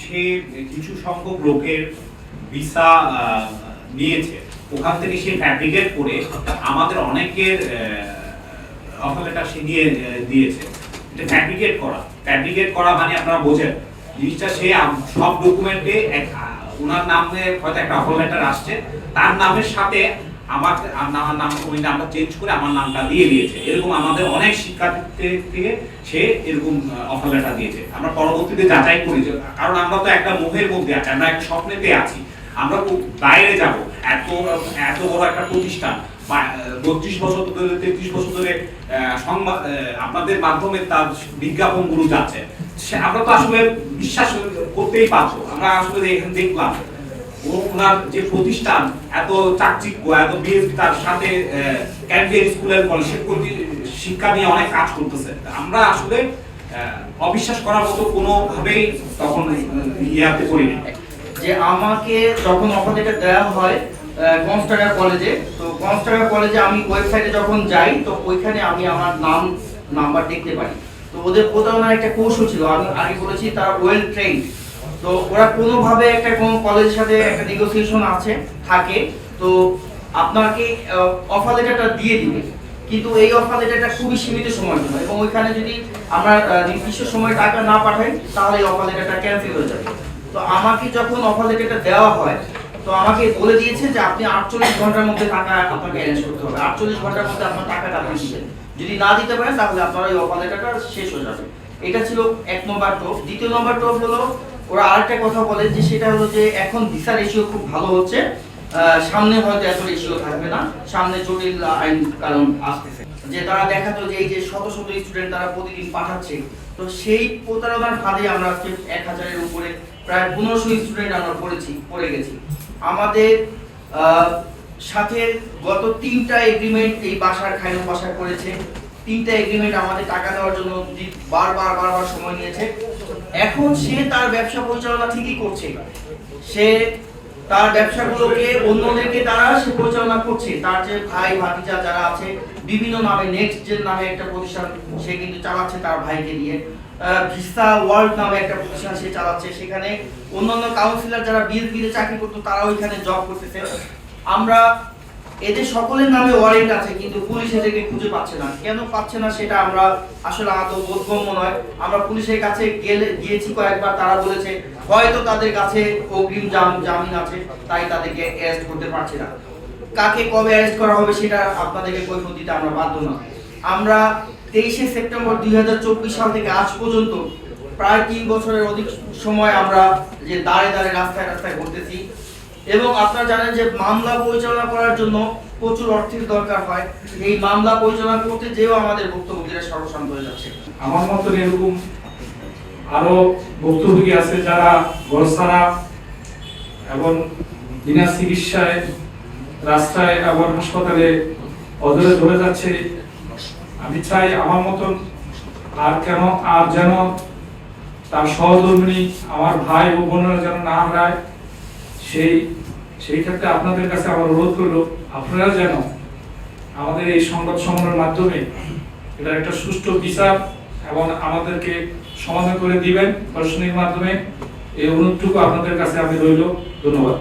সে কিছু সংখ্যক লোকের ভিসা নিয়েছে, ওখান থেকে সে ফ্যাব্রিকেট করে আমাদের অনেকের অফার লেটার সে দিয়ে দিয়েছে। এটা ফ্যাব্রিকেট করা মানে আপনারা বোঝেন জিনিসটা, সে সব ডকুমেন্টে ওনার নামে হয়তো একটা অফার লেটার আসছে, তার নামের সাথে আমার নাম ওই নামটা চেঞ্জ করে আমার নামটা দিয়ে দিয়েছে। এরকম আমাদের অনেক শিক্ষার্থী থেকে সে এরকম অফার লেটার দিয়েছে। আমরা পরবর্তীতে যাচাই করি, কারণ আমরা তো একটা মোহের মধ্যে আছি, আমরা একটা স্বপ্নেতে আছি, আমরা বাইরে যাব। এত বড় একটা প্রতিষ্ঠান 32 বছর ধরে 33 বছর ধরে সংবাদ আপনাদের মাধ্যমে তার বিজ্ঞাপনগুলো যাচ্ছে, আমরা তো আসলে বিশ্বাস করতেই পারছো। আমরা আসলে এখানে দেখলাম ওনার যে প্রতিষ্ঠান এত চাকচিক্য, এত বিএসপি, তার সাথে ক্যান্ডিডেট স্কুলের শিক্ষা নিয়ে অনেক কাজ করতেছে। আমরা আসলে অবিশ্বাস করার মতো কোনোভাবেই তখন ইয়াতে করিনি। যে আমাকে যখন অফার লেটার দেওয়া হয় কনস্টাগার কলেজে, তো কনস্টাগার কলেজে আমি ওয়েবসাইটে যখন যাই তো ওইখানে আমি আমার নাম্বার দেখতে পাই। তো ওদের প্রতারণার একটা কৌশল ছিল, আমি আগে বলেছি তারা ওয়েল ট্রেন্ড। তো ওরা কোনোভাবে একটা কোনো কলেজের সাথে একটা নেগোসিয়েশন থাকে, তো আপনাকে অফার লেটারটা দিয়ে দিবে, কিন্তু এই অফার লেটারটা খুবই সীমিত সময়ের জন্য, এবং ওইখানে যদি আমরা নির্দিষ্ট সময় টাকা না পাঠাই তাহলে এই অফার লেটারটা ক্যান্সেল হয়ে যাবে। তো আমাকে যখন অফার লেটারটা দেওয়া হয় তো আমাকে বলে দিয়েছে যে আপনি 48 ঘন্টার মধ্যে টাকা আপনাকে অ্যারেঞ্জ করতে হবে, 48 ঘন্টার মধ্যে আপনার টাকাটা আপনি দিবেন, যদি না দিতে পারেন তাহলে আপনার এই অফার লেটারটা শেষ হয়ে যাবে। এটা ছিল 1 নম্বর টোপ। দ্বিতীয় নম্বর টোপ হলো ওরা আরেকটা কথা বলে যে সেটা হলো যে এখন ভিসা রেশিও খুব ভালো হচ্ছে, সামনে হয়তো এত রেশিও থাকবে না, সামনে জটিল আইন কারণ আসতেছে। যে তারা দেখাতো যে এই যে শত শত স্টুডেন্ট তারা প্রতিদিন পাঠাচ্ছে, তো সেই প্রতারণার ফাঁদে আমরা আজকে 1000-এর উপরে প্রায় 1500 স্টুডেন্ট আমরা পড়ে গেছি। আমাদের সাথে গত 3টা এগ্রিমেন্ট এই খাইরুল বাসার করেছে, 3টা এগ্রিমেন্ট আমাদের টাকা দেওয়ার জন্য বারবার সময় নিয়েছে। এখন সে তার ব্যবসা পরিচালনা ঠিকই করছে, সে তার ব্যবসাগুলোকে অন্যদেরকে সে পরিচালনা করছে। তার যে ভাই ভাতিজা যারা আছে বিভিন্ন নামে, নেক্সট জেন নামে একটা প্রতিষ্ঠান সে কিন্তু চালাচ্ছে তার ভাইকে দিয়ে, ভিসা ওয়ার্ল্ড নামে একটা প্রতিষ্ঠান সে চালাচ্ছে, সেখানে অন্যান্য কাউন্সিলর যারা বিএসপিতে চাকরি করতো তারাও এখানে জব করতেছে। আমরা এদের সকলের নামে ওয়ারেন্ট আছে, কিন্তু পুলিশ এদেরকে খুঁজে পাচ্ছে না। কেন পাচ্ছে না সেটা আমরা আসলে আদৌ বোধগম্য নয়। আমরা পুলিশের কাছে গিয়েছি কয়েকবার, তারা বলেছে হয়তো তাদের কাছে অগ্রিম জামিন আছে তাই তাদেরকে অ্যারেস্ট করতে পারছে না। কাকে কবে অ্যারেস্ট করা হবে সেটা আপনাদেরকে কৈফিয়ত দিতে আমরা বাধ্য না। আমরা 23শে সেপ্টেম্বর 2024 সাল থেকে আজ পর্যন্ত প্রায় 3 বছরের অধিক সময় আমরা যে দাঁড়ে রাস্তায় ঘুরতেছি, এবং আপনারা জানেন যে মামলা পরিচালনা করার জন্য প্রচুর অর্থের দরকার হয়। এই মামলা পরিচালনা করতে যেও আমাদের ভুক্তভোগীরা সর্বশান্ত হয়ে যাচ্ছে। আমার মতন এরকম আরো ভুক্তভোগী আছে যারা ঘর ছাড়া এবং বিনা চিকিৎসায় রাস্তায় এবং হাসপাতালে অদূরে ধরে যাচ্ছে। আমি চাই আমার মতন আর যেন তার সহধর্মিণী আমার ভাই ও বোনেরা যেন না হারায়। সেই ক্ষেত্রে আপনাদের কাছে আমার অনুরোধ করলো, আপনারা যেন আমাদের এই সংবাদ সম্মেলনের মাধ্যমে এটা একটা সুষ্ঠু বিচার এবং আমাদেরকে সমাধান করে দিবেন প্রশাসনিক মাধ্যমে, এই অনুরোধটুকু আপনাদের কাছে আমি রইল। ধন্যবাদ।